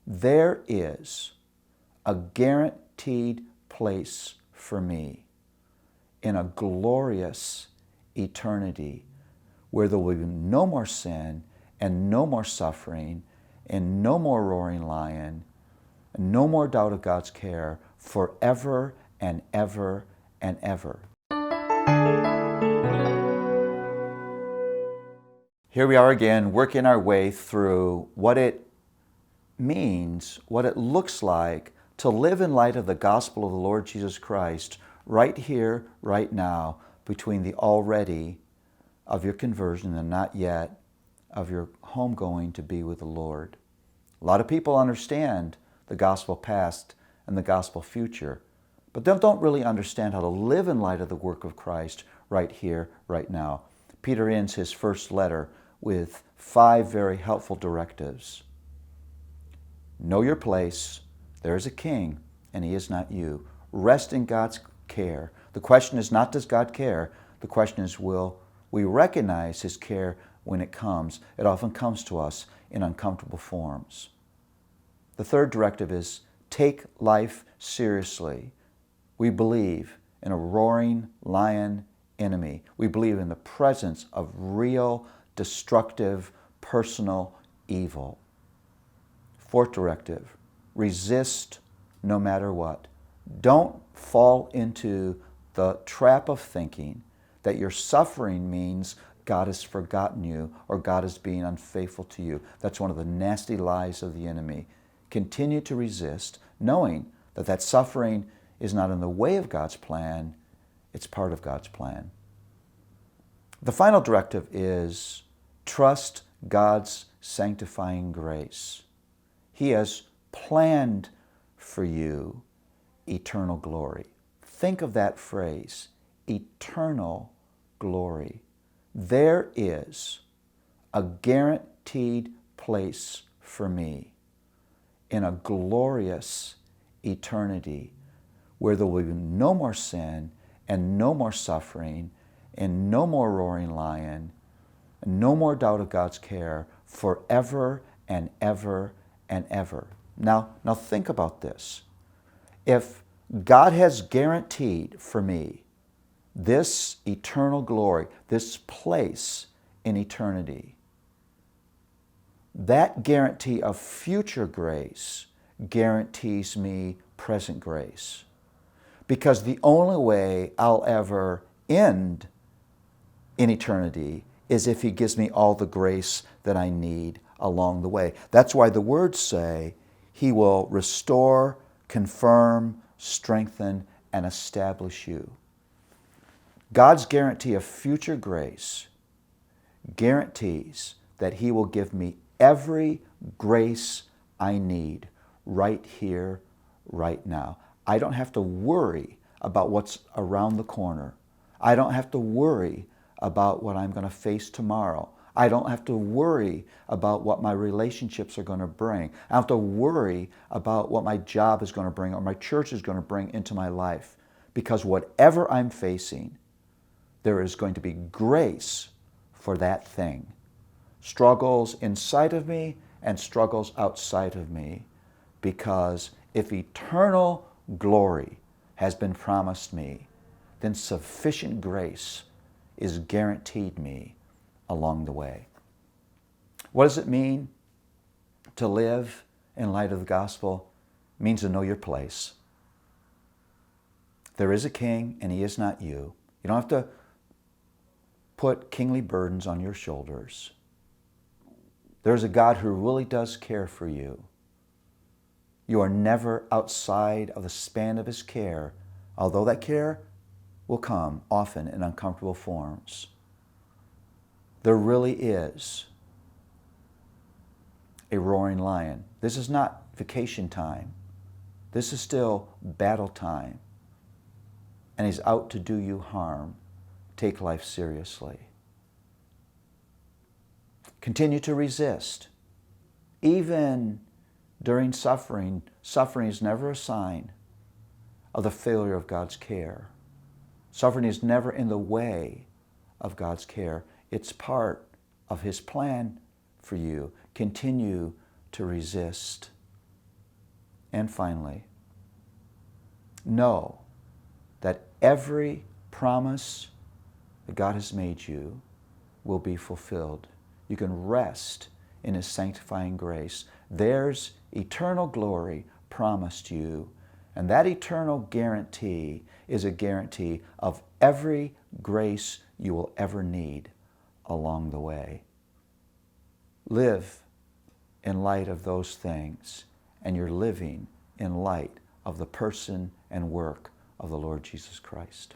There is a guaranteed place for me in a glorious eternity where there will be no more sin and no more suffering and no more roaring lion and no more doubt of God's care forever and ever and ever. Here we are again, working our way through what it means, what it looks like to live in light of the gospel of the Lord Jesus Christ right here, right now, between the already of your conversion and not yet of your homegoing to be with the Lord. A lot of people understand the gospel past and the gospel future, but they don't really understand how to live in light of the work of Christ right here, right now. Peter ends his first letter with 5 very helpful directives. Know your place. There is a king, and he is not you. Rest in God's care. The question is not, does God care? The question is, will we recognize his care when it comes? It often comes to us in uncomfortable forms. The third directive is, take life seriously. We believe in a roaring lion enemy. We believe in the presence of real, destructive, personal evil. Fourth directive, resist no matter what. Don't fall into the trap of thinking that your suffering means God has forgotten you or God is being unfaithful to you. That's one of the nasty lies of the enemy. Continue to resist, knowing that that suffering is not in the way of God's plan, it's part of God's plan. The final directive is trust God's sanctifying grace. He has planned for you eternal glory. Think of that phrase, eternal glory. There is a guaranteed place for me in a glorious eternity where there will be no more sin and no more suffering and no more roaring lion and no more doubt of God's care forever and ever and ever. Now think about this. If God has guaranteed for me this eternal glory, this place in eternity, that guarantee of future grace guarantees me present grace. Because the only way I'll ever end in eternity is if he gives me all the grace that I need along the way. That's why the words say he will restore, confirm, strengthen, and establish you. God's guarantee of future grace guarantees that he will give me every grace I need right here, right now. I don't have to worry about what's around the corner. I don't have to worry about what I'm going to face tomorrow. I don't have to worry about what my relationships are going to bring. I don't have to worry about what my job is going to bring or my church is going to bring into my life. Because whatever I'm facing, there is going to be grace for that thing. Struggles inside of me and struggles outside of me. Because if eternal glory has been promised me, then sufficient grace is guaranteed me along the way. What does it mean to live in light of the gospel? It means to know your place. There is a king, and he is not you. You don't have to put kingly burdens on your shoulders. There's a God who really does care for you. You are never outside of the span of his care, although that care will come often in uncomfortable forms. There really is a roaring lion. This is not vacation time. This is still battle time. And he's out to do you harm. Take life seriously. Continue to resist. Even during suffering, suffering is never a sign of the failure of God's care. Suffering is never in the way of God's care. It's part of his plan for you. Continue to resist. And finally, know that every promise that God has made you will be fulfilled. You can rest in His sanctifying grace. There's eternal glory promised you, and that eternal guarantee is a guarantee of every grace you will ever need along the way. Live in light of those things, and you're living in light of the person and work of the Lord Jesus Christ.